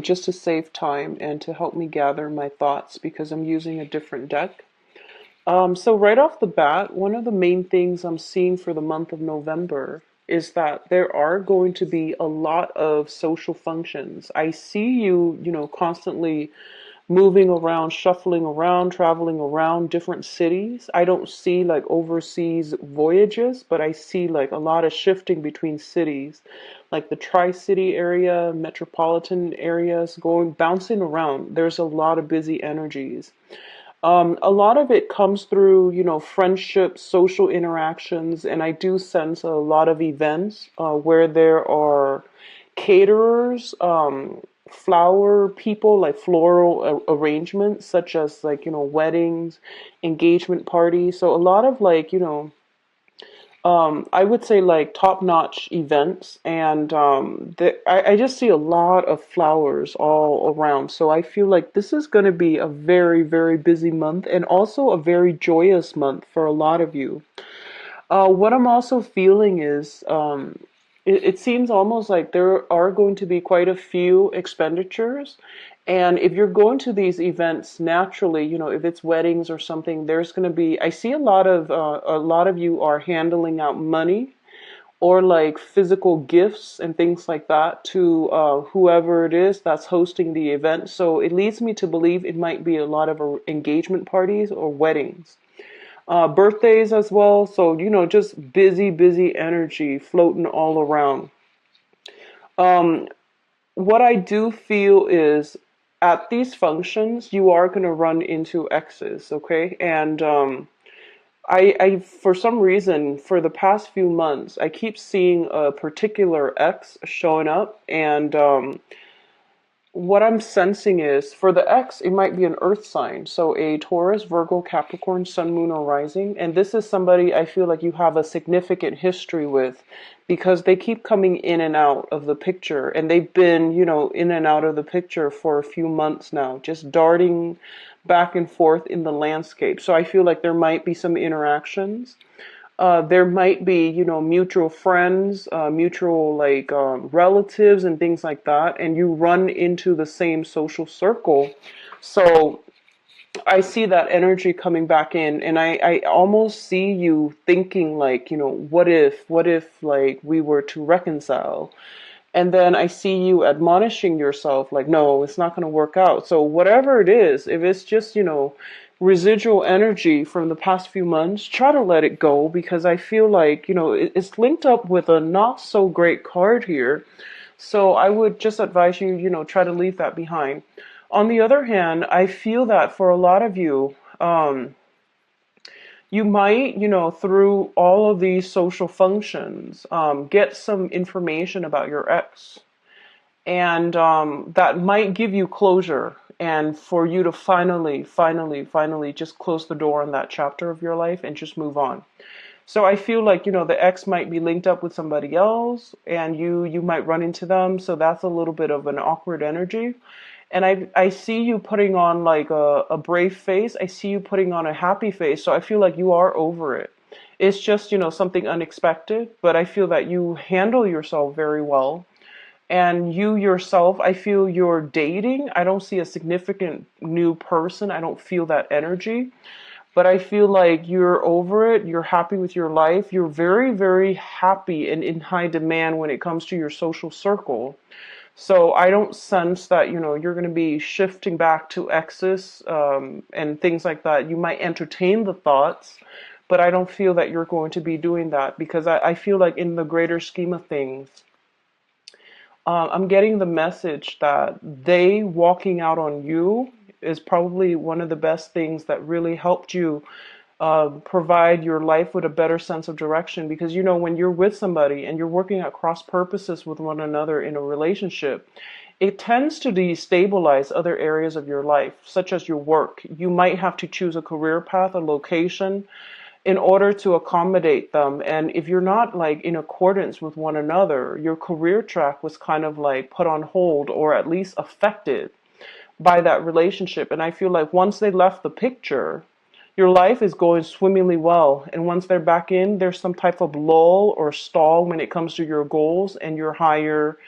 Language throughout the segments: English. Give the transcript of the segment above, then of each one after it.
just to save time and to help me gather my thoughts because I'm using a different deck. So right off the bat, one of the main things I'm seeing for the month of November is that there are going to be a lot of social functions. I see you, constantly moving around, shuffling around, traveling around different cities. I don't see like overseas voyages, but I see like a lot of shifting between cities, like the Tri-City area, metropolitan areas, going bouncing around. There's a lot of busy energies. A lot of it comes through, friendships, social interactions, and I do sense a lot of events where there are caterers, flower people, like floral arrangements, such as like, weddings, engagement parties. So a lot of like, I would say like top-notch events, and I just see a lot of flowers all around. So I feel like this is going to be a very, very busy month and also a very joyous month for a lot of you. What I'm also feeling is it seems almost like there are going to be quite a few expenditures. And if you're going to these events naturally, if it's weddings or something, there's going to be, I see a lot of you are handling out money or like physical gifts and things like that to whoever it is that's hosting the event. So it leads me to believe it might be a lot of engagement parties or weddings, birthdays as well. So, just busy, busy energy floating all around. Um, what I do feel is at these functions, you are going to run into exes, okay? And for some reason, for the past few months, I keep seeing a particular ex showing up, and what I'm sensing is for the X, it might be an earth sign. So a Taurus, Virgo, Capricorn, Sun, Moon, or Rising. And this is somebody I feel like you have a significant history with because they keep coming in and out of the picture. And they've been, in and out of the picture for a few months now, just darting back and forth in the landscape. So I feel like there might be some interactions. There might be, mutual friends, mutual like relatives and things like that, and you run into the same social circle. So I see that energy coming back in, and I almost see you thinking like, what if like we were to reconcile? And then I see you admonishing yourself, like, no, it's not going to work out. So, whatever it is, if it's just, residual energy from the past few months, try to let it go because I feel like, it's linked up with a not so great card here. So, I would just advise you, try to leave that behind. On the other hand, I feel that for a lot of you, you might, through all of these social functions, get some information about your ex, and that might give you closure and for you to finally just close the door on that chapter of your life and just move on. So I feel like, the ex might be linked up with somebody else and you might run into them. So that's a little bit of an awkward energy. And I see you putting on like a brave face. I see you putting on a happy face. So I feel like you are over it. It's just, something unexpected, but I feel that you handle yourself very well. And you yourself, I feel you're dating. I don't see a significant new person. I don't feel that energy. But I feel like you're over it. You're happy with your life. You're very, very happy and in high demand when it comes to your social circle. So I don't sense that, you're going to be shifting back to exes and things like that. You might entertain the thoughts, but I don't feel that you're going to be doing that because I feel like in the greater scheme of things, I'm getting the message that they walking out on you is probably one of the best things that really helped you provide your life with a better sense of direction. Because, when you're with somebody and you're working at cross purposes with one another in a relationship, it tends to destabilize other areas of your life, such as your work. You might have to choose a career path, a location, in order to accommodate them. And if you're not like in accordance with one another, your career track was kind of like put on hold or at least affected by that relationship. And I feel like once they left the picture, your life is going swimmingly well. And once they're back in, there's some type of lull or stall when it comes to your goals and your higher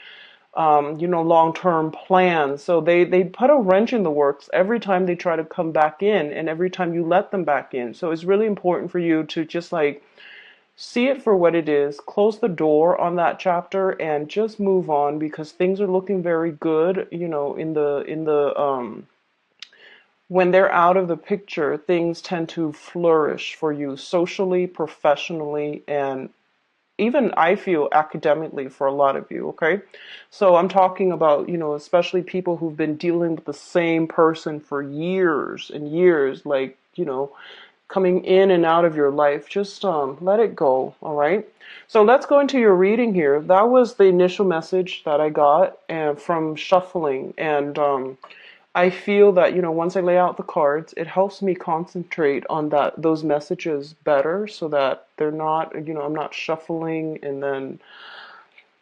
long-term plans. So they put a wrench in the works every time they try to come back in and every time you let them back in. So it's really important for you to just like see it for what it is, close the door on that chapter and just move on because things are looking very good, when they're out of the picture, things tend to flourish for you socially, professionally, and even I feel academically for a lot of you, okay? So I'm talking about, especially people who've been dealing with the same person for years and years, like, coming in and out of your life. Just let it go, all right? So let's go into your reading here. That was the initial message that I got from shuffling. And I feel that, once I lay out the cards, it helps me concentrate on those messages better so that they're not, I'm not shuffling and then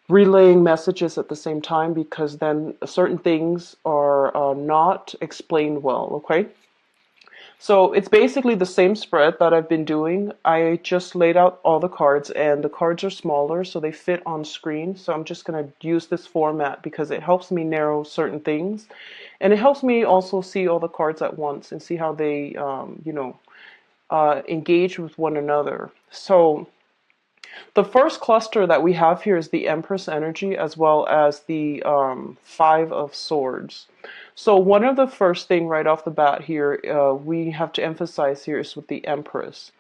relaying messages at the same time because then certain things are not explained well, okay? So it's basically the same spread that I've been doing. I just laid out all the cards and the cards are smaller so they fit on screen. So I'm just going to use this format because it helps me narrow certain things. And it helps me also see all the cards at once and see how they, engage with one another. So the first cluster that we have here is the Empress energy as well as the Five of Swords. So one of the first thing right off the bat here we have to emphasize here is with the Empress.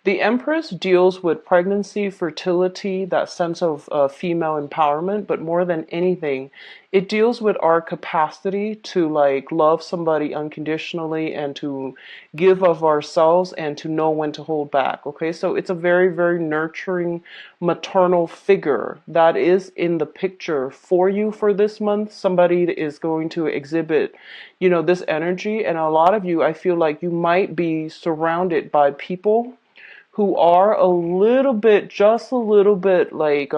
The Empress deals with pregnancy, fertility, that sense of female empowerment, but more than anything, it deals with our capacity to like love somebody unconditionally and to give of ourselves and to know when to hold back. Okay, so it's a very, very nurturing maternal figure that is in the picture for you for this month. Somebody is going to exhibit, this energy, and a lot of you, I feel like you might be surrounded by people who are just a little bit like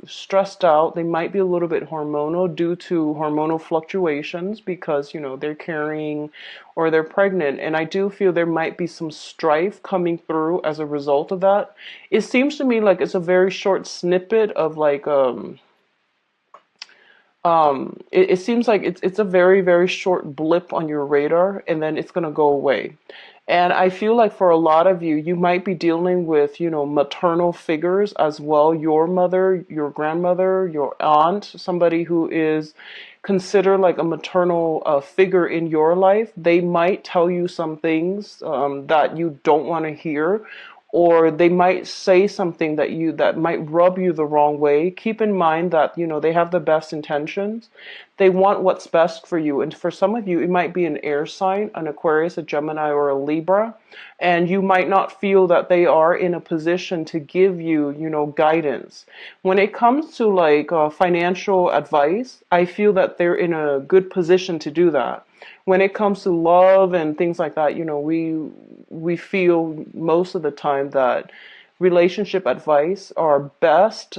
stressed out. They might be a little bit hormonal due to hormonal fluctuations because, they're carrying or they're pregnant. And I do feel there might be some strife coming through as a result of that. It seems to me like it's a very short snippet of like, it seems like it's a very, very short blip on your radar and then it's going to go away. And I feel like for a lot of you, you might be dealing with, maternal figures as well. Your mother, your grandmother, your aunt, somebody who is considered like a maternal figure in your life. They might tell you some things that you don't want to hear, or they might say something that might rub you the wrong way. Keep in mind that they have the best intentions. They want what's best for you, and for some of you it might be an air sign, an Aquarius, a Gemini, or a Libra, and you might not feel that they are in a position to give you guidance when it comes to like financial advice. I feel that they're in a good position to do that. When it comes to love and things like that, we feel most of the time that relationship advice are best.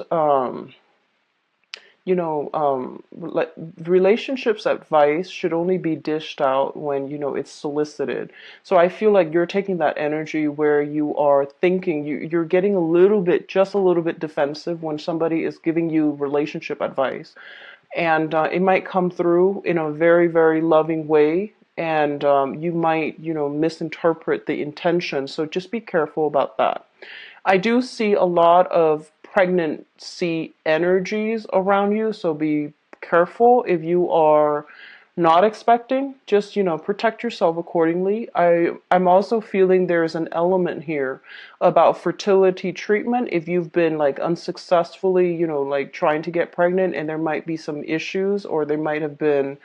Like relationships advice should only be dished out when it's solicited. So I feel like you're taking that energy where you are thinking you're getting just a little bit defensive when somebody is giving you relationship advice, and it might come through in a very, very loving way, and you might misinterpret the intention. So just be careful about that. I do see a lot of pregnancy energies around you, so be careful if you are not expecting. Just protect yourself accordingly. I'm also feeling there's an element here about fertility treatment. If you've been like unsuccessfully like trying to get pregnant and there might be some issues or there might have been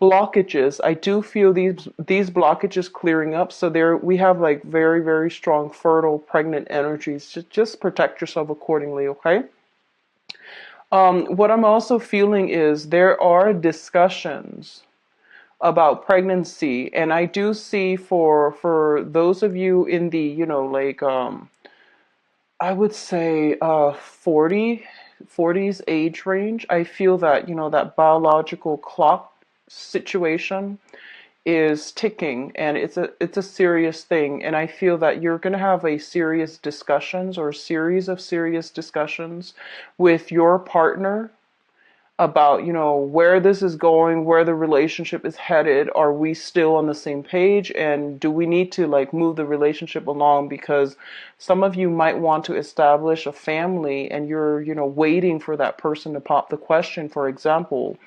blockages, I do feel these blockages clearing up. So there we have like very, very strong fertile pregnant energies. Just protect yourself accordingly, okay? What I'm also feeling is there are discussions about pregnancy, and I do see for those of you in the like I would say 40s age range. I feel that that biological clock situation is ticking, and it's a serious thing, and I feel that you're going to have a serious discussions or a series of serious discussions with your partner about, where this is going, where the relationship is headed. Are we still on the same page? And do we need to like move the relationship along? Because some of you might want to establish a family and you're, waiting for that person to pop the question. For example,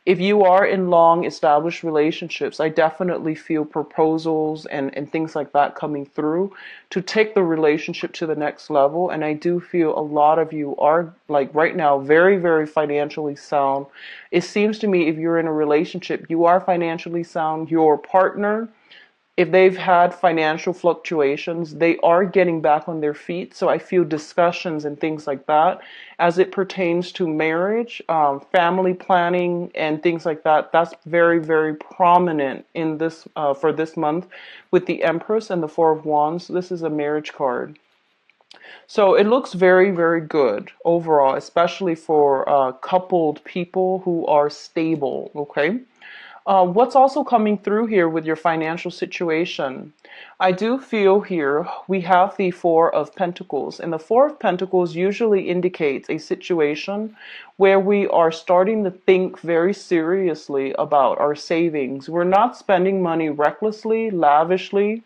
if you are in long established relationships, I definitely feel proposals and things like that coming through to take the relationship to the next level. And I do feel a lot of you are like right now very, very financially sound. It seems to me if you're in a relationship, you are financially sound. Your partner, if they've had financial fluctuations, they are getting back on their feet. So I feel discussions and things like that as it pertains to marriage, family planning, and things like that. That's very, very prominent in this for this month with the Empress and the Four of Wands. This is a marriage card. So it looks very, very good overall, especially for coupled people who are stable. Okay. What's also coming through here with your financial situation? I do feel here we have the Four of Pentacles, and the Four of Pentacles usually indicates a situation where we are starting to think very seriously about our savings. We're not spending money recklessly, lavishly,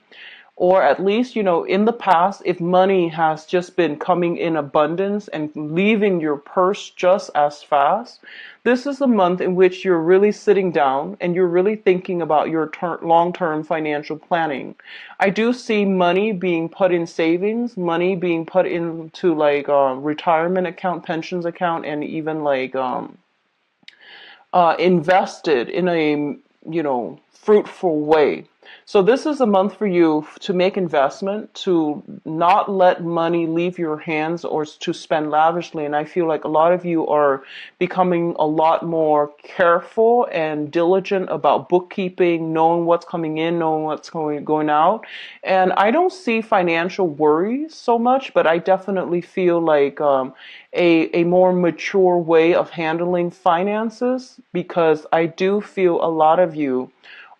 or at least, in the past, if money has just been coming in abundance and leaving your purse just as fast, this is the month in which you're really sitting down and you're really thinking about your long-term financial planning. I do see money being put in savings, money being put into like retirement account, pensions account, and even like invested in a fruitful way. So this is a month for you to make investment, to not let money leave your hands or to spend lavishly. And I feel like a lot of you are becoming a lot more careful and diligent about bookkeeping, knowing what's coming in, knowing what's going out. And I don't see financial worries so much, but I definitely feel like a more mature way of handling finances, because I do feel a lot of you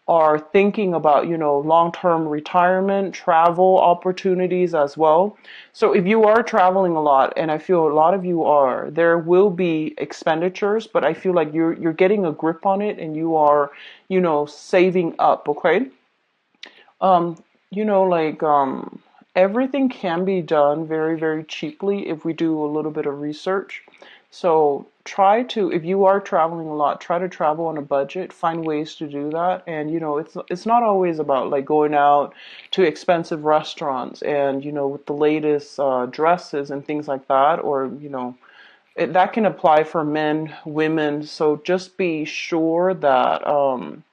are thinking about, long-term retirement, travel opportunities as well. So if you are traveling a lot, and I feel a lot of you are, there will be expenditures, but I feel like you're getting a grip on it and you are, saving up, okay? Um, everything can be done very, very cheaply if we do a little bit of research. So try to, if you are traveling a lot, try to travel on a budget, find ways to do that. And, it's not always about like going out to expensive restaurants and, with the latest dresses and things like that, or, that can apply for men, women. So just be sure that,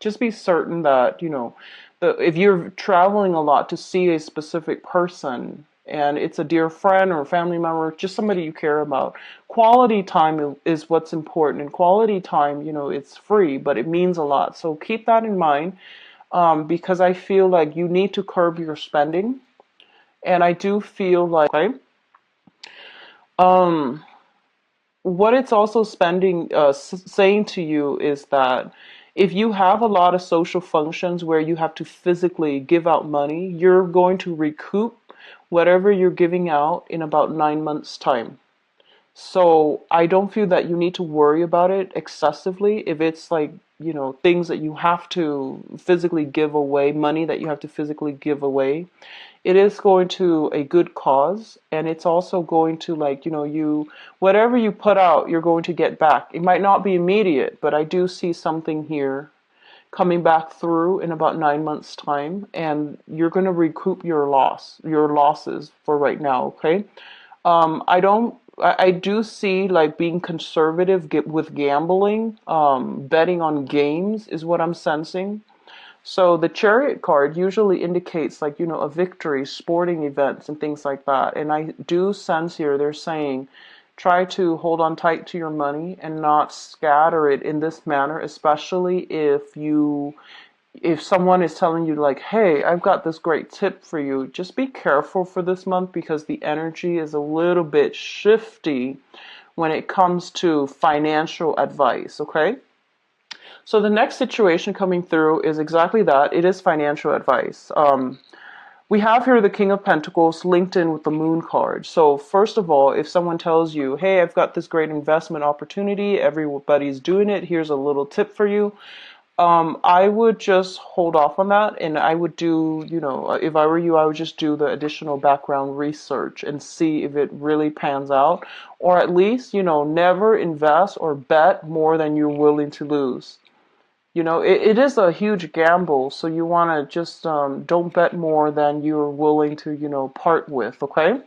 just be certain that, if you're traveling a lot to see a specific person and it's a dear friend or a family member, just somebody you care about, quality time is what's important. And quality time, it's free, but it means a lot. So keep that in mind, because I feel like you need to curb your spending. And I do feel like, okay, um, what it's also saying to you is that if you have a lot of social functions where you have to physically give out money, you're going to recoup whatever you're giving out in about 9 months' time. So I don't feel that you need to worry about it excessively. If it's like, things that you have to physically give away, money that you have to physically give away, it is going to a good cause. And it's also going to like, whatever you put out, you're going to get back. It might not be immediate, but I do see something here coming back through in about 9 months' time, and you're going to recoup your losses for right now. Okay. I do see like being conservative with gambling, betting on games is what I'm sensing. So the Chariot card usually indicates like, a victory, sporting events and things like that. And I do sense here they're saying try to hold on tight to your money and not scatter it in this manner, especially if someone is telling you like, hey, I've got this great tip for you. Just be careful for this month because the energy is a little bit shifty when it comes to financial advice, okay? So the next situation coming through is exactly that. It is financial advice. We have here the King of Pentacles linked in with the Moon card. So first of all, if someone tells you, hey, I've got this great investment opportunity, everybody's doing it, here's a little tip for you, I would just hold off on that, and I would do, if I were you, I would just do the additional background research and see if it really pans out, or at least, never invest or bet more than you're willing to lose. It is a huge gamble, so you want to just don't bet more than you're willing to, part with, okay?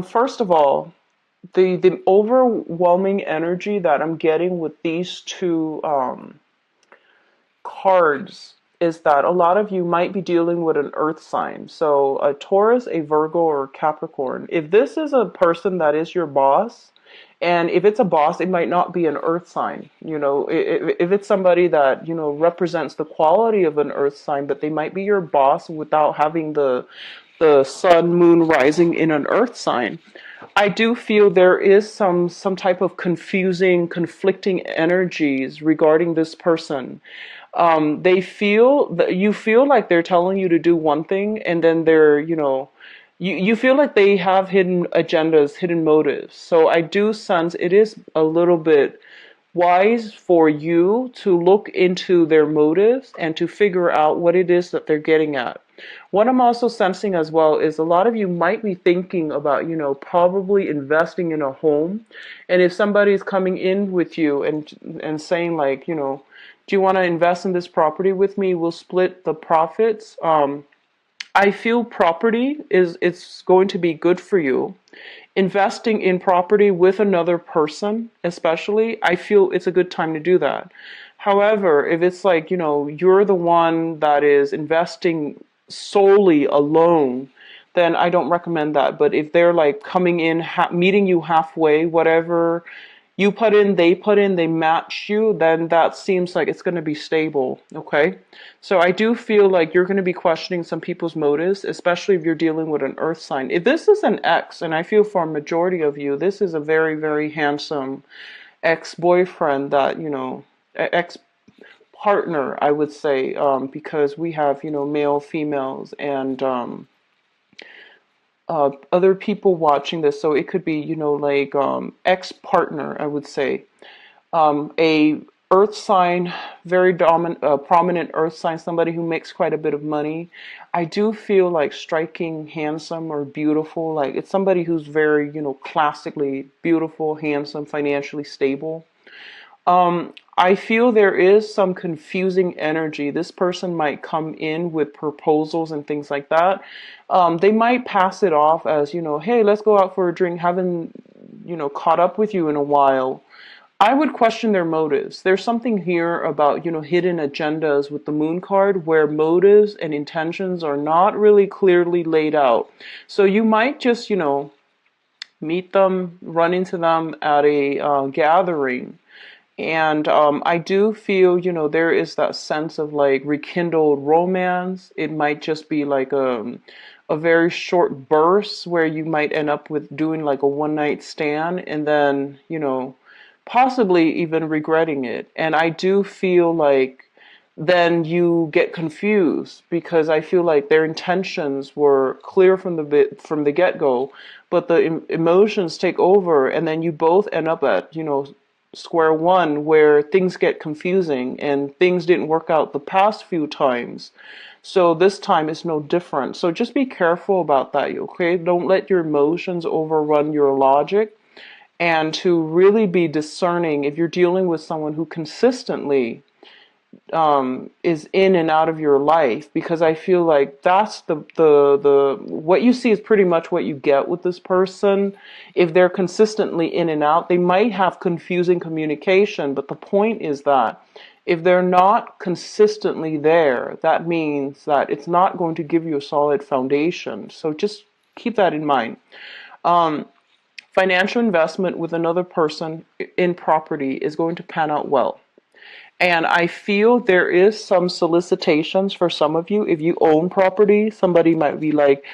First of all, the overwhelming energy that I'm getting with these two cards is that a lot of you might be dealing with an earth sign. So a Taurus, a Virgo, or a Capricorn. If this is a person that is your boss, and if it's a boss, it might not be an earth sign. If it's somebody that, represents the quality of an earth sign, but they might be your boss without having the sun, moon rising in an earth sign. I do feel there is some type of conflicting energies regarding this person. They feel that you feel like they're telling you to do one thing, and then they're, you feel like they have hidden agendas, hidden motives. So I do sense it is a little bit wise for you to look into their motives and to figure out what it is that they're getting at. What I'm also sensing as well is a lot of you might be thinking about, probably investing in a home. And if somebody's coming in with you and saying like, do you want to invest in this property with me? We'll split the profits. I feel property it's going to be good for you. Investing in property with another person, especially, I feel it's a good time to do that. However, if it's like, you're the one that is investing solely alone, then I don't recommend that. But if they're like coming in, meeting you halfway, whatever you put in, they match you, then that seems like it's going to be stable, okay? So I do feel like you're going to be questioning some people's motives, especially if you're dealing with an earth sign. If this is an ex, and I feel for a majority of you, this is a very, very handsome ex-boyfriend that, ex-partner, I would say, because we have, male, females, and other people watching this, so it could be, like ex-partner, I would say. A earth sign, very dominant, prominent earth sign, somebody who makes quite a bit of money. I do feel like striking, handsome, or beautiful. Like it's somebody who's very, classically beautiful, handsome, financially stable. I feel there is some confusing energy. This person might come in with proposals and things like that. They might pass it off as, hey, let's go out for a drink. Haven't, caught up with you in a while. I would question their motives. There's something here about, hidden agendas with the moon card where motives and intentions are not really clearly laid out. So you might just, meet them, run into them at a gathering. And I do feel, there is that sense of like rekindled romance. It might just be like a very short burst where you might end up with doing like a one night stand and then, possibly even regretting it. And I do feel like then you get confused because I feel like their intentions were clear from the get-go, but the emotions take over, and then you both end up at square one where things get confusing and things didn't work out the past few times. So this time is no different. So just be careful about that, okay? Don't let your emotions overrun your logic, and to really be discerning if you're dealing with someone who consistently is in and out of your life, because I feel like that's the what you see is pretty much what you get with this person. If they're consistently in and out, they might have confusing communication, but the point is that if they're not consistently there, that means that it's not going to give you a solid foundation. So just keep that in mind. Financial investment with another person in property is going to pan out well. And I feel there is some solicitations for some of you. If you own property, somebody might be like,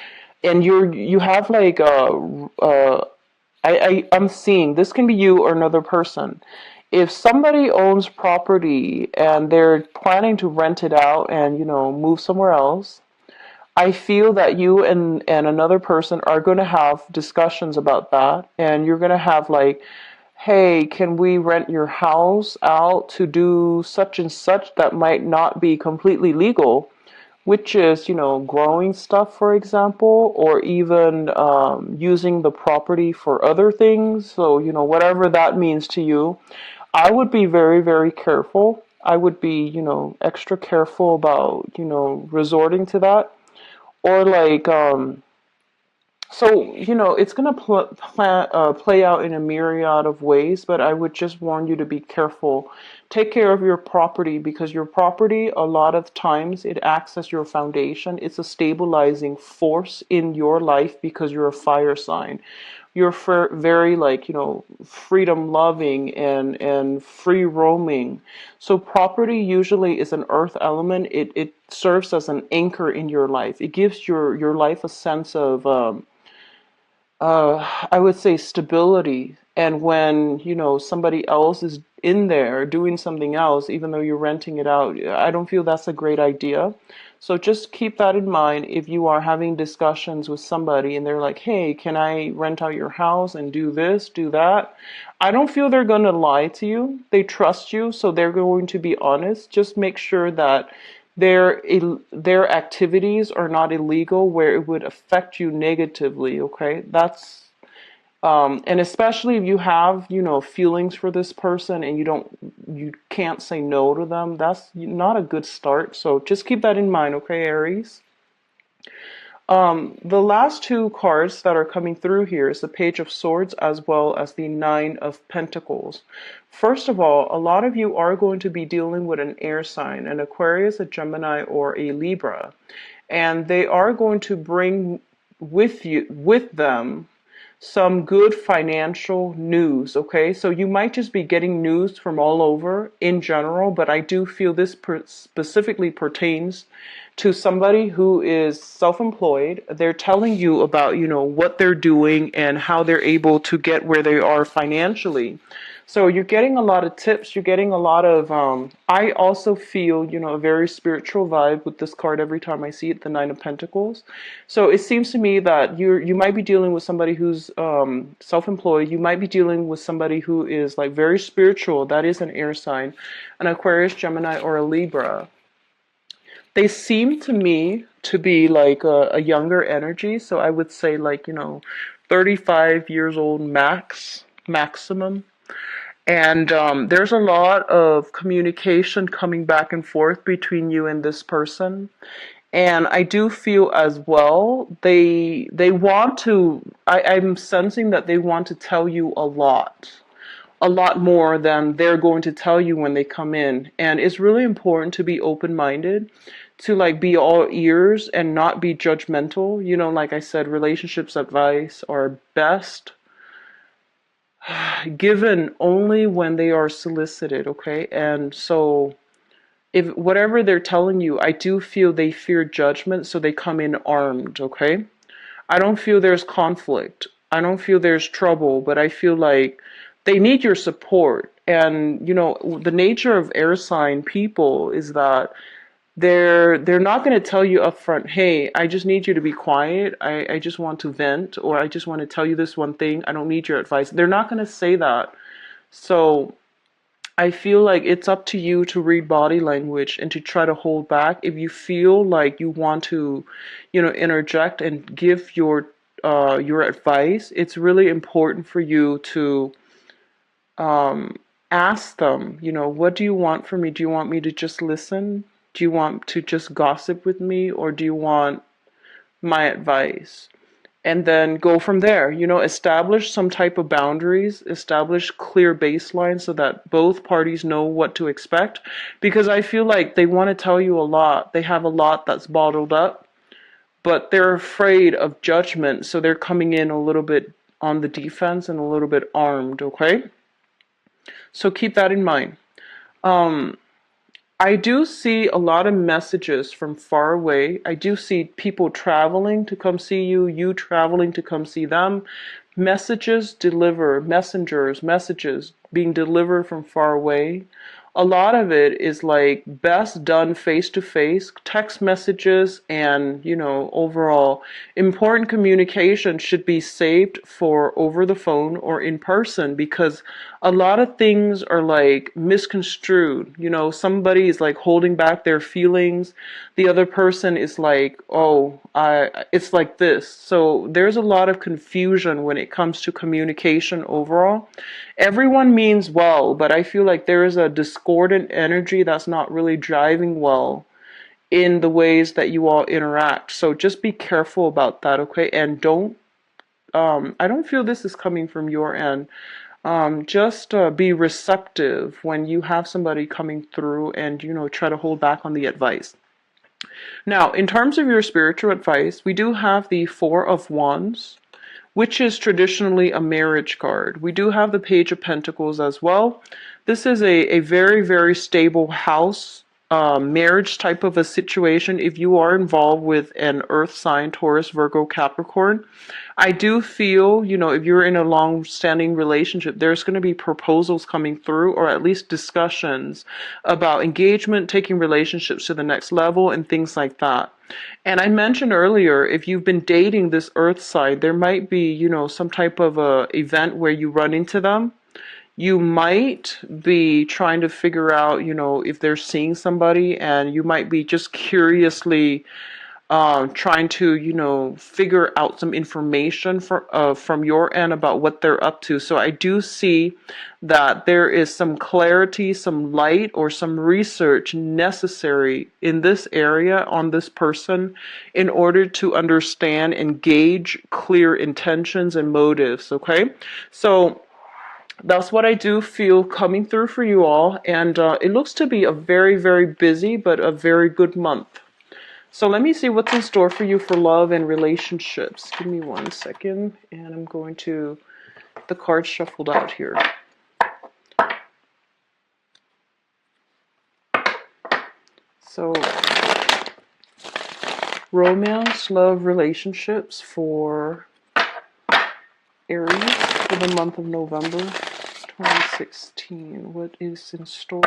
and you have like I'm seeing this can be you or another person. If somebody owns property and they're planning to rent it out and move somewhere else, I feel that you and another person are going to have discussions about that, and you're going to have like, hey, can we rent your house out to do such and such that might not be completely legal, which is, growing stuff, for example, or even using the property for other things. So, whatever that means to you, I would be very, very careful. I would be, extra careful about, resorting to that. Or like, so, it's going to play out in a myriad of ways, but I would just warn you to be careful. Take care of your property, because your property, a lot of times, it acts as your foundation. It's a stabilizing force in your life because you're a fire sign. You're very like, freedom loving and free roaming. So property usually is an earth element. It serves as an anchor in your life. It gives your life a sense of I would say stability. And when, somebody else is in there doing something else, even though you're renting it out, I don't feel that's a great idea. So just keep that in mind if you are having discussions with somebody and they're like, hey, can I rent out your house and do this, do that? I don't feel they're going to lie to you. They trust you, so they're going to be honest. Just make sure that their activities are not illegal where it would affect you negatively, okay? That's and especially if you have, feelings for this person and you can't say no to them, that's not a good start. So just keep that in mind, okay, Aries? The last two cards that are coming through here is the Page of Swords as well as the Nine of Pentacles. First of all, a lot of you are going to be dealing with an air sign, an Aquarius, a Gemini, or a Libra. And they are going to bring with them some good financial news, okay? So you might just be getting news from all over in general, but I do feel this specifically pertains to somebody who is self-employed. They're telling you about, what they're doing and how they're able to get where they are financially. So you're getting a lot of tips. You're getting a lot of, I also feel, a very spiritual vibe with this card every time I see it, the Nine of Pentacles. So it seems to me that you might be dealing with somebody who's self-employed. You might be dealing with somebody who is like very spiritual. That is an air sign, an Aquarius, Gemini, or a Libra. They seem to me to be like a younger energy. So I would say like, 35 years old maximum. And there's a lot of communication coming back and forth between you and this person. And I do feel as well, they want to, I'm sensing that they want to tell you a lot more than they're going to tell you when they come in. And it's really important to be open-minded, to like be all ears and not be judgmental. Like I said, relationships advice are best given only when they are solicited, okay? And so if whatever they're telling you, I do feel they fear judgment, so they come in armed, okay? I don't feel there's conflict. I don't feel there's trouble, but I feel like they need your support. And, the nature of air sign people is that they're not going to tell you up front, hey, I just need you to be quiet. I just want to vent, or I just want to tell you this one thing. I don't need your advice. They're not going to say that. So I feel like it's up to you to read body language and to try to hold back. If you feel like you want to, interject and give your advice, it's really important for you to ask them, what do you want from me? Do you want me to just listen? Do you want to just gossip with me, or do you want my advice? And then go from there. Establish some type of boundaries, establish clear baselines so that both parties know what to expect. Because I feel like they want to tell you a lot. They have a lot that's bottled up, but they're afraid of judgment. So they're coming in a little bit on the defense and a little bit armed, okay? So keep that in mind. I do see a lot of messages from far away. I do see people traveling to come see you, you traveling to come see them. Messages being delivered from far away. a lot of it is like best done face to face. Text messages and, overall important communication should be saved for over the phone or in person, because a lot of things are like misconstrued. Somebody is like holding back their feelings. The other person is like, oh, it's like this. So there's a lot of confusion when it comes to communication overall. Everyone means well, but I feel like there is a discordant energy that's not really driving well in the ways that you all interact. So just be careful about that, okay? And I don't feel this is coming from your end. Just be receptive when you have somebody coming through, and, try to hold back on the advice. Now, in terms of your spiritual advice, we do have the Four of Wands, which is traditionally a marriage card. We do have the Page of Pentacles as well. This is a very, very stable house, marriage type of a situation. If you are involved with an earth sign, Taurus, Virgo, Capricorn, I do feel, if you're in a long-standing relationship, there's going to be proposals coming through, or at least discussions about engagement, taking relationships to the next level, and things like that. And I mentioned earlier, if you've been dating this earth sign, there might be, some type of a event where you run into them. You might be trying to figure out, if they're seeing somebody, and you might be just curiously trying to, figure out some information from your end about what they're up to. So I do see that there is some clarity, some light, or some research necessary in this area on this person in order to understand and gauge clear intentions and motives, okay? So that's what I do feel coming through for you all. And it looks to be a very, very busy, but a very good month. So let me see what's in store for you for love and relationships. Give me 1 second, and I'm going to the cards shuffled out here. So, romance, love, relationships for Aries for the month of November 2016. What is in store?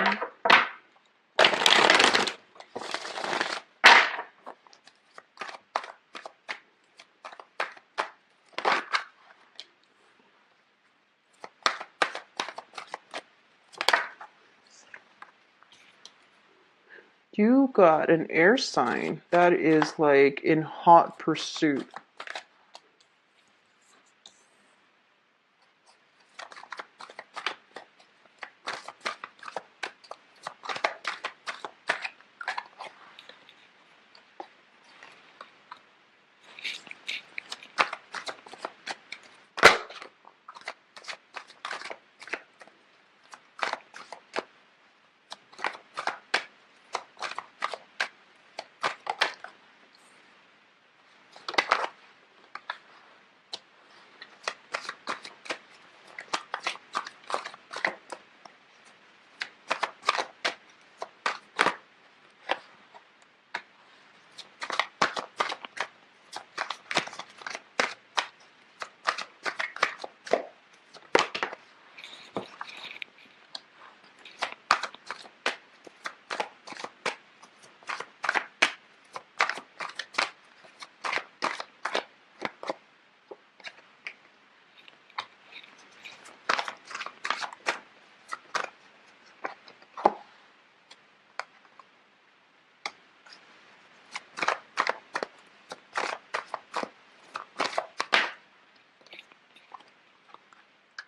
You got an air sign that is like in hot pursuit.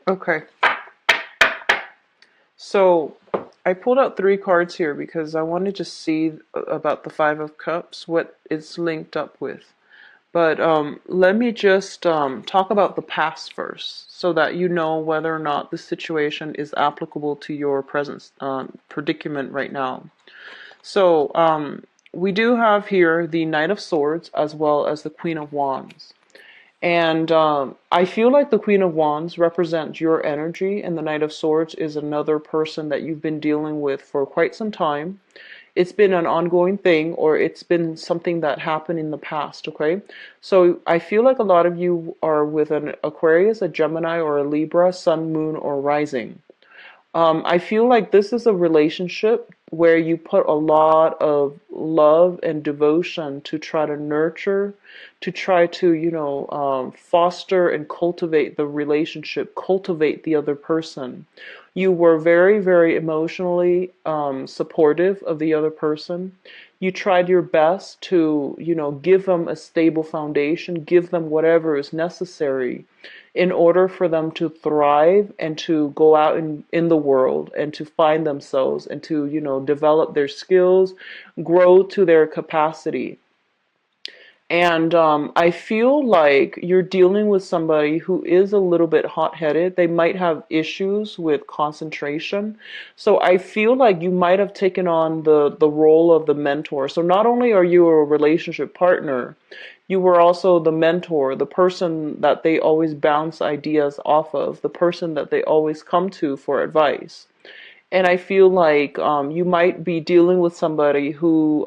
Okay. So I pulled out 3 cards here because I wanted to see about the Five of Cups, what it's linked up with. But let me just talk about the past first, so that you know whether or not the situation is applicable to your present predicament right now. So we do have here the Knight of Swords as well as the Queen of Wands. And I feel like the Queen of Wands represents your energy, and the Knight of Swords is another person that you've been dealing with for quite some time. It's been an ongoing thing, or it's been something that happened in the past, okay? So I feel like a lot of you are with an Aquarius, a Gemini, or a Libra, Sun, Moon, or Rising. I feel like this is a relationship where you put a lot of love and devotion to try to nurture, to try to, foster and cultivate the relationship, cultivate the other person. You were very, very emotionally supportive of the other person. You tried your best to, give them a stable foundation, give them whatever is necessary in order for them to thrive and to go out in the world and to find themselves and to, develop their skills, grow to their capacity. And I feel like you're dealing with somebody who is a little bit hot-headed. They might have issues with concentration. So I feel like you might have taken on the role of the mentor. So not only are you a relationship partner, you were also the mentor, the person that they always bounce ideas off of, the person that they always come to for advice. And I feel like you might be dealing with somebody who,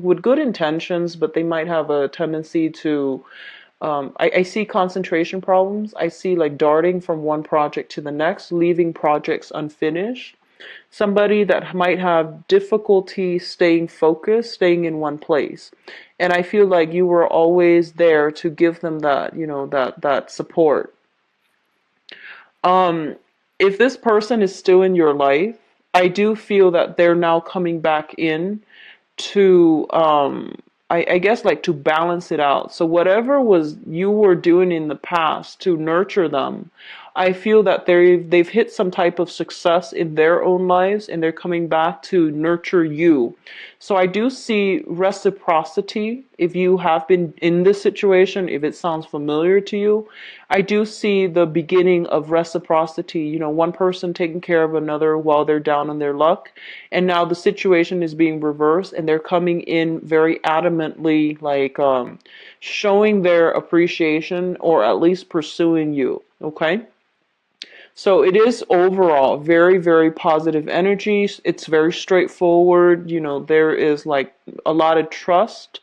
with good intentions, but they might have a tendency to. I see concentration problems. I see like darting from one project to the next, leaving projects unfinished. Somebody that might have difficulty staying focused, staying in one place. And I feel like you were always there to give them that, that support. Um, if this person is still in your life, I do feel that they're now coming back in to I guess like to balance it out. So whatever was you were doing in the past to nurture them, I feel that they've hit some type of success in their own lives and they're coming back to nurture you. So I do see reciprocity if you have been in this situation, if it sounds familiar to you. I do see the beginning of reciprocity, one person taking care of another while they're down on their luck. And now the situation is being reversed and they're coming in very adamantly, like showing their appreciation or at least pursuing you. Okay? So it is overall very, very positive energy. It's very straightforward. There is like a lot of trust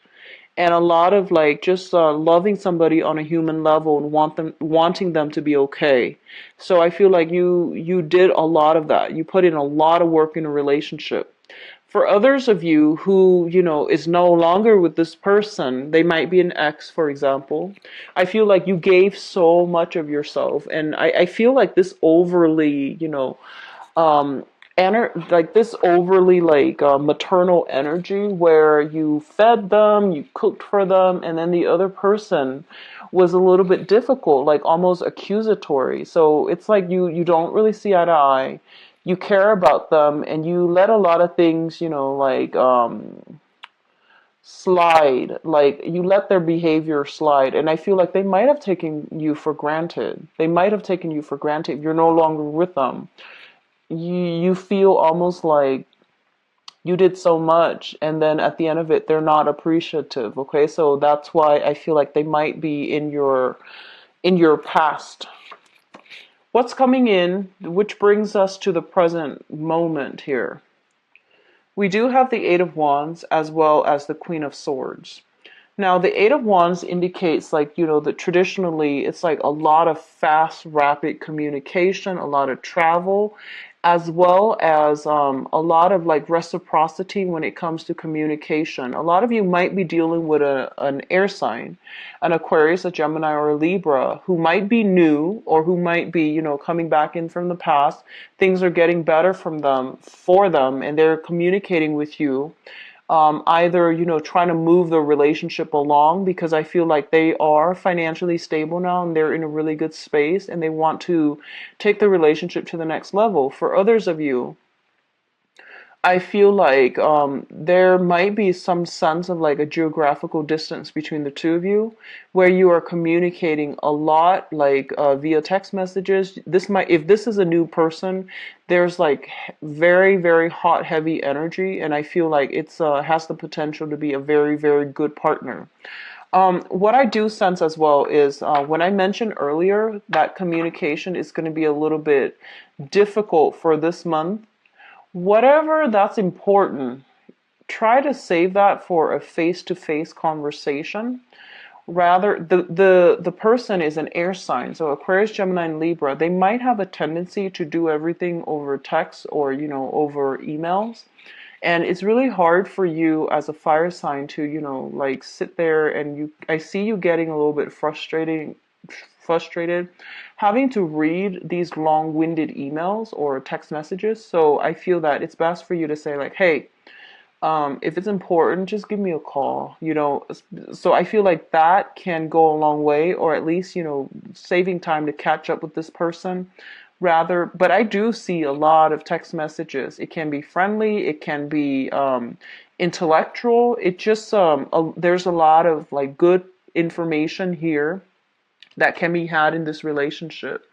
and a lot of like just loving somebody on a human level and wanting them to be okay. So I feel like you did a lot of that. You put in a lot of work in a relationship. For others of you who, is no longer with this person, they might be an ex, for example. I feel like you gave so much of yourself. And I feel like this overly, um, like this overly like maternal energy where you fed them, you cooked for them, and then the other person was a little bit difficult, like almost accusatory. So it's like you don't really see eye to eye. You care about them, and you let a lot of things, like slide. Like you let their behavior slide, and I feel like they might have taken you for granted. They might have taken you for granted. You're no longer with them. You feel almost like you did so much and then at the end of it they're not appreciative. Okay, so that's why I feel like they might be in your past. What's coming in, which brings us to the present moment here. We do have the Eight of Wands as well as the Queen of Swords. Now, the Eight of Wands indicates, like, that traditionally it's like a lot of fast, rapid communication, a lot of travel, as well as a lot of like reciprocity when it comes to communication. A lot of you might be dealing with an air sign, an Aquarius, a Gemini, or a Libra, who might be new or who might be, coming back in from the past. Things are getting better for them, and they're communicating with you either trying to move the relationship along because I feel like they are financially stable now and they're in a really good space and they want to take the relationship to the next level. For others of you, I feel like there might be some sense of like a geographical distance between the two of you where you are communicating a lot like via text messages. If this is a new person, there's like very, very hot, heavy energy, and I feel like it's has the potential to be a very, very good partner. What I do sense as well is when I mentioned earlier that communication is going to be a little bit difficult for this month. Whatever that's important, try to save that for a face-to-face conversation Rather, the person is an air sign, so Aquarius, Gemini, and Libra. They might have a tendency to do everything over text or over emails, and it's really hard for you as a fire sign to like sit there and I see you getting a little bit frustrated having to read these long-winded emails or text messages. So I feel that it's best for you to say like, hey, if it's important, just give me a call, So I feel like that can go a long way, or at least, saving time to catch up with this person rather. But I do see a lot of text messages. It can be friendly, it can be intellectual. It just, there's a lot of like good information here that can be had in this relationship.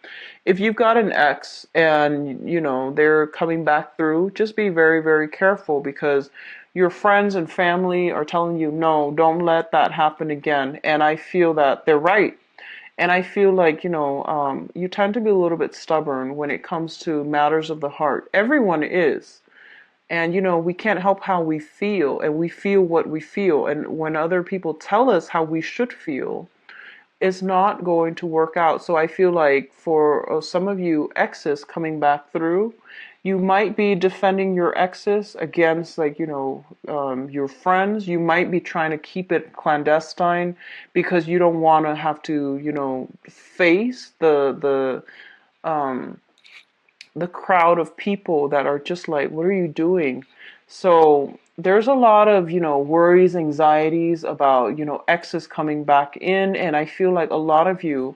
If you've got an ex and they're coming back through, just be very, very careful, because your friends and family are telling you, no, don't let that happen again. And I feel that they're right. And I feel like, you tend to be a little bit stubborn when it comes to matters of the heart. Everyone is. And, we can't help how we feel, and we feel what we feel. And when other people tell us how we should feel, is not going to work out. So I feel like for some of you exes coming back through, you might be defending your exes against like, your friends. You might be trying to keep it clandestine because you don't want to have to, face the crowd of people that are just like, what are you doing? So there's a lot of, worries, anxieties about, exes coming back in. And I feel like a lot of you,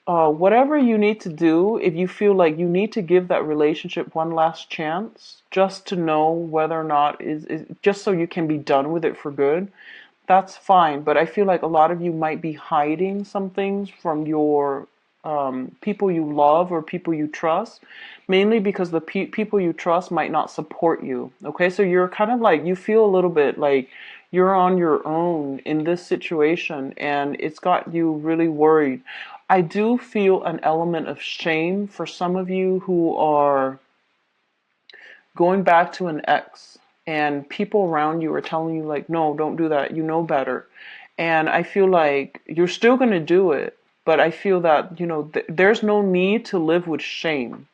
whatever you need to do, if you feel like you need to give that relationship one last chance, just to know whether or not is just so you can be done with it for good, that's fine. But I feel like a lot of you might be hiding some things from your people you love or people you trust, mainly because the people you trust might not support you. Okay, so you're kind of like, you feel a little bit like you're on your own in this situation, and it's got you really worried. I do feel an element of shame for some of you who are going back to an ex, and people around you are telling you like, no, don't do that, you know better. And I feel like you're still going to do it, but I feel that there's no need to live with shame.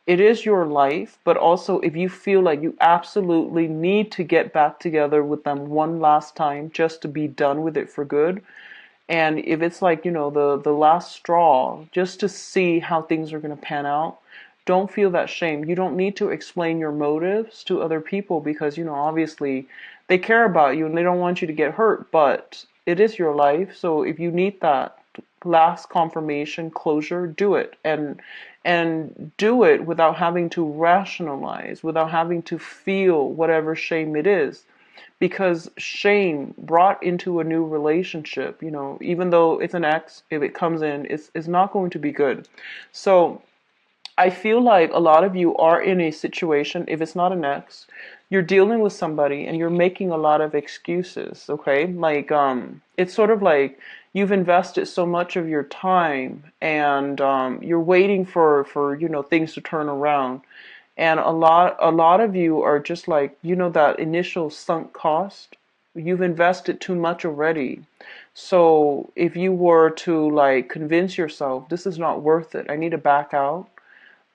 It is your life, but also if you feel like you absolutely need to get back together with them one last time just to be done with it for good, and if it's like, the last straw, just to see how things are going to pan out, don't feel that shame. You don't need to explain your motives to other people because, obviously they care about you and they don't want you to get hurt, but it is your life. So if you need that last confirmation, closure, do it. And do it without having to rationalize, without having to feel whatever shame it is, because shame brought into a new relationship, even though it's an ex, if it comes in, it's not going to be good. So I feel like a lot of you are in a situation, if it's not an ex, you're dealing with somebody and you're making a lot of excuses, okay? Like, it's sort of like you've invested so much of your time, and you're waiting for things to turn around. And a lot of you are just like, that initial sunk cost, you've invested too much already. So if you were to like convince yourself this is not worth it, I need to back out,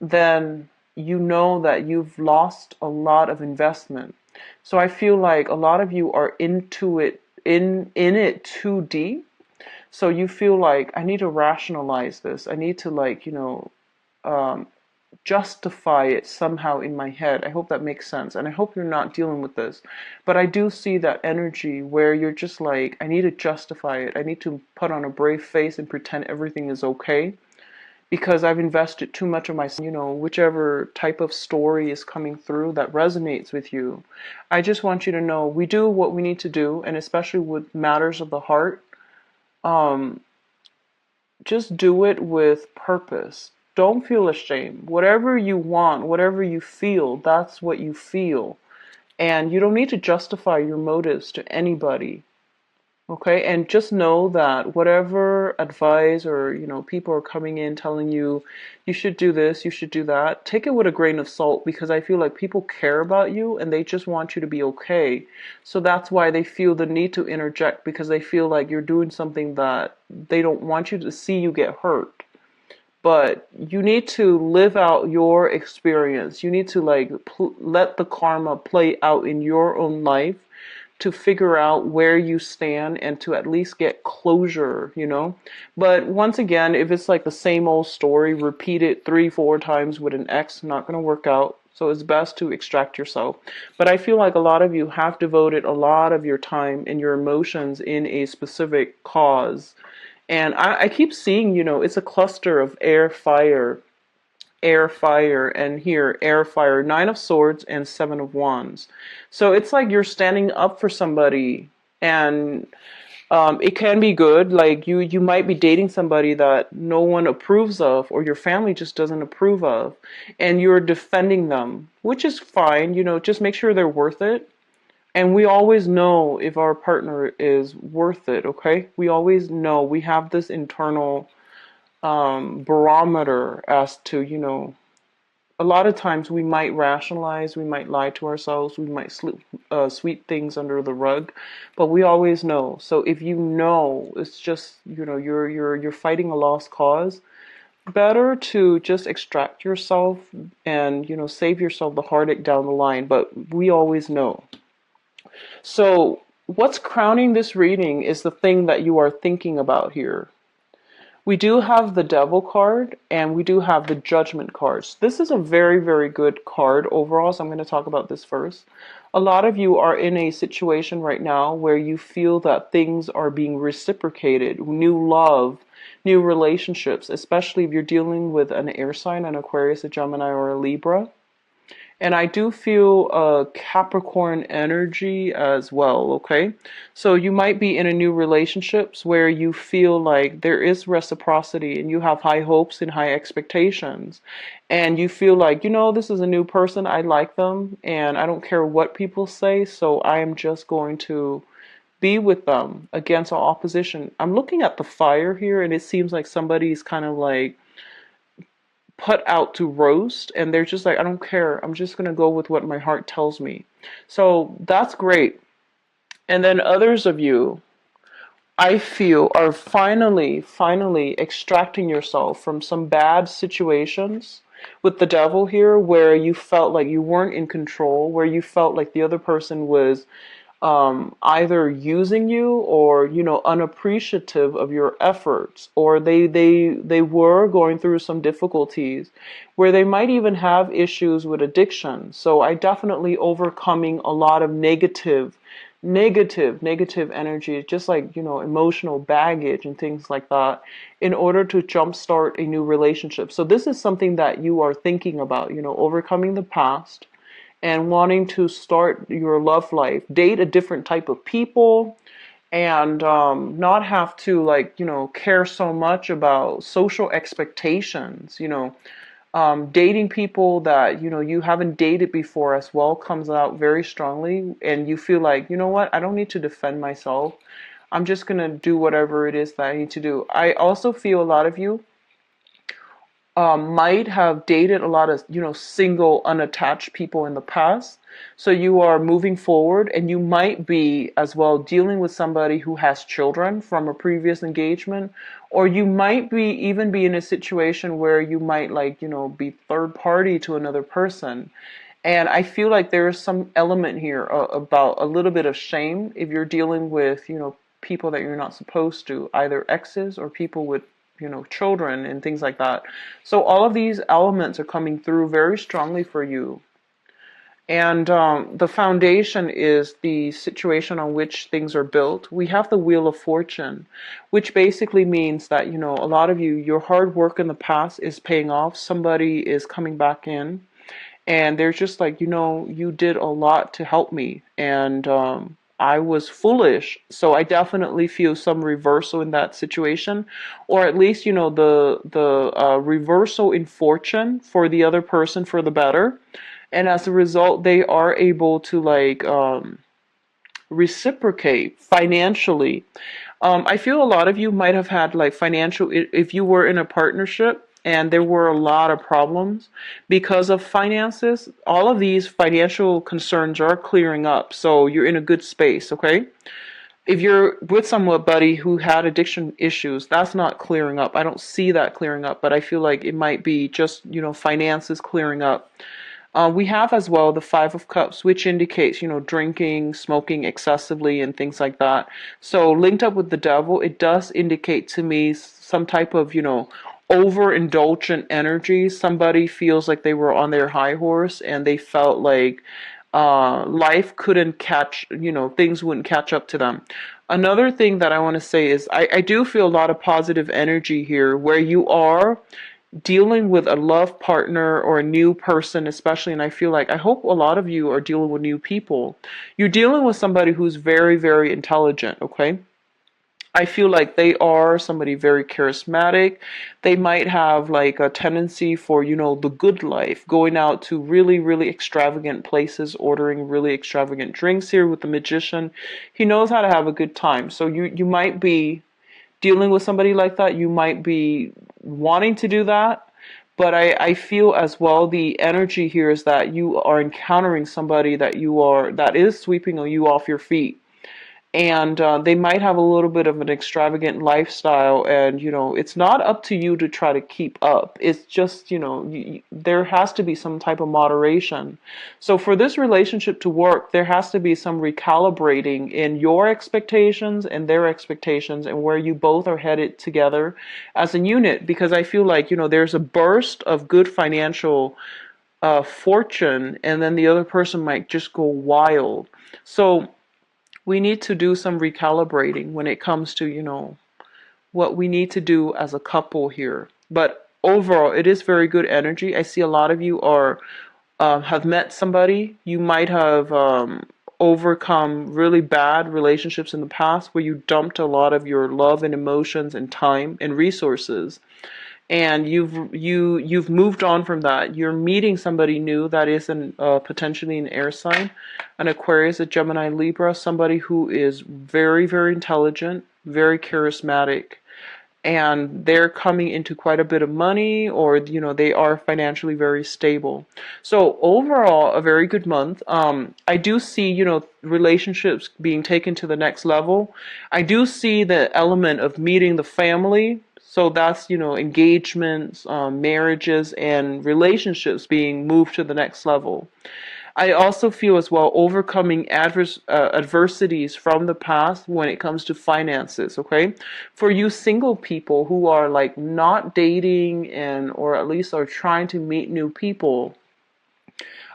then you know that you've lost a lot of investment. So I feel like a lot of you are into it, in it too deep. So you feel like, I need to rationalize this. I need to like, um, justify it somehow in my head. I hope that makes sense. And I hope you're not dealing with this. But I do see that energy where you're just like, I need to justify it. I need to put on a brave face and pretend everything is okay because I've invested too much of my, whichever type of story is coming through that resonates with you. I just want you to know we do what we need to do, and especially with matters of the heart, um, just do it with purpose. Don't feel ashamed. Whatever you want, whatever you feel, that's what you feel. And you don't need to justify your motives to anybody. Okay, and just know that whatever advice or people are coming in telling you you should do this, you should do that, take it with a grain of salt because I feel like people care about you and they just want you to be okay. So that's why they feel the need to interject because they feel like you're doing something that they don't want you to see you get hurt. But you need to live out your experience. You need to like let the karma play out in your own life to figure out where you stand and to at least get closure. But once again, if it's like the same old story, repeat it 3, 4 times with an ex, not going to work out. So it's best to extract yourself. But I feel like a lot of you have devoted a lot of your time and your emotions in a specific cause. And I keep seeing, it's a cluster of air, fire, and here, air, fire, 9 of Swords and 7 of Wands. So it's like you're standing up for somebody, and it can be good. Like you might be dating somebody that no one approves of, or your family just doesn't approve of, and you're defending them, which is fine. Just make sure they're worth it. And we always know if our partner is worth it, okay? We always know. We have this internal barometer as to, a lot of times we might rationalize, we might lie to ourselves, we might sweep things under the rug, but we always know. So if you know, it's just you're fighting a lost cause. Better to just extract yourself and save yourself the heartache down the line. But we always know. So what's crowning this reading is the thing that you are thinking about here. We do have the Devil card and we do have the Judgment cards. This is a very, very good card overall, so I'm going to talk about this first. A lot of you are in a situation right now where you feel that things are being reciprocated, new love, new relationships, especially if you're dealing with an air sign, an Aquarius, a Gemini, or a Libra. And I do feel a Capricorn energy as well, okay? So you might be in a new relationships where you feel like there is reciprocity and you have high hopes and high expectations. And you feel like, this is a new person, I like them, and I don't care what people say, so I am just going to be with them against all opposition. I'm looking at the fire here, and it seems like somebody's kind of like put out to roast, and they're just like, I don't care, I'm just going to go with what my heart tells me. So that's great. And then others of you, I feel, are finally extracting yourself from some bad situations with the Devil here, where you felt like you weren't in control, where you felt like the other person was either using you or unappreciative of your efforts, or they were going through some difficulties where they might even have issues with addiction. So I definitely overcoming a lot of negative energy, just like emotional baggage and things like that, in order to jumpstart a new relationship. So this is something that you are thinking about, overcoming the past and wanting to start your love life, date a different type of people, and not have to care so much about social expectations. Dating people that you haven't dated before as well comes out very strongly, and you feel like, what, I don't need to defend myself. I'm just gonna do whatever it is that I need to do. I also feel a lot of you might have dated a lot of single unattached people in the past, so you are moving forward, and you might be as well dealing with somebody who has children from a previous engagement, or you might be even be in a situation where you might be third party to another person. And I feel like there is some element here about a little bit of shame if you're dealing with people that you're not supposed to, either exes or people with children and things like that. So all of these elements are coming through very strongly for you. And the foundation is the situation on which things are built. We have the Wheel of Fortune, which basically means that, a lot of you, your hard work in the past is paying off. Somebody is coming back in, and they're just like, you did a lot to help me, and I was foolish. So I definitely feel some reversal in that situation, or at least the reversal in fortune for the other person for the better. And as a result, they are able to reciprocate financially. I feel a lot of you might have had like financial, if you were in a partnership and there were a lot of problems because of finances, all of these financial concerns are clearing up. So you're in a good space, okay? If you're with somebody who had addiction issues, that's not clearing up. I don't see that clearing up, but I feel like it might be just, finances clearing up. We have as well the Five of Cups, which indicates, drinking, smoking excessively, and things like that. So linked up with the devil, it does indicate to me some type of, overindulgent energy. Somebody feels like they were on their high horse and they felt like life couldn't catch, things wouldn't catch up to them. Another thing that I want to say is I do feel a lot of positive energy here where you are dealing with a love partner or a new person, especially, and I feel like I hope a lot of you are dealing with new people. You're dealing with somebody who's very, very intelligent, okay? I feel like they are somebody very charismatic. They might have like a tendency for, the good life, going out to really, really extravagant places, ordering really extravagant drinks here with the magician. He knows how to have a good time. So you might be dealing with somebody like that. You might be wanting to do that. But I feel as well the energy here is that you are encountering somebody that is sweeping you off your feet, and they might have a little bit of an extravagant lifestyle, and it's not up to you to try to keep up. It's just, there has to be some type of moderation. So for this relationship to work, there has to be some recalibrating in your expectations and their expectations, and where you both are headed together as a unit, because I feel like, there's a burst of good financial fortune, and then the other person might just go wild. So we need to do some recalibrating when it comes to, what we need to do as a couple here. But overall, it is very good energy. I see a lot of you are have met somebody. You might have overcome really bad relationships in the past where you dumped a lot of your love and emotions and time and resources, and you've moved on from that. You're meeting somebody new that is potentially an air sign, an Aquarius, a Gemini, Libra, somebody who is very, very intelligent, very charismatic, and they're coming into quite a bit of money, or they are financially very stable. So overall, a very good month. I do see relationships being taken to the next level. I do see the element of meeting the family. So that's, engagements, marriages, and relationships being moved to the next level. I also feel as well overcoming adversities from the past when it comes to finances, okay? For you single people who are like not dating, or at least are trying to meet new people,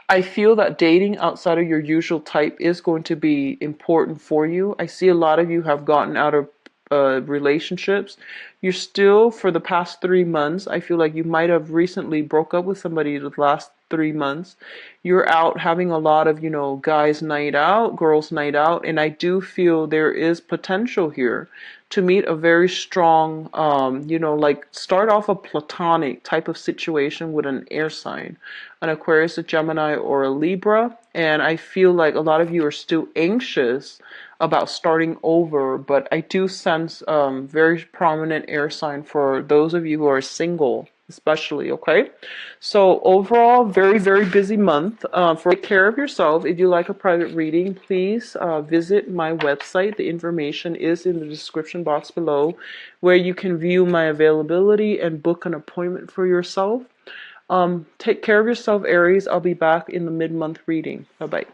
I feel that dating outside of your usual type is going to be important for you. I see a lot of you have gotten out of relationships. You're still, for the past 3 months, I feel like you might have recently broke up with somebody the last 3 months. You're out having a lot of, guys' night out, girls' night out, and I do feel there is potential here to meet a very strong, like start off a platonic type of situation with an air sign, an Aquarius, a Gemini, or a Libra. And I feel like a lot of you are still anxious about starting over, but I do sense very prominent air sign for those of you who are single, especially, okay? So overall, very, very busy month. Take care of yourself. If you like a private reading, please visit my website. The information is in the description box below, where you can view my availability and book an appointment for yourself. Take care of yourself, Aries. I'll be back in the mid-month reading. Bye-bye.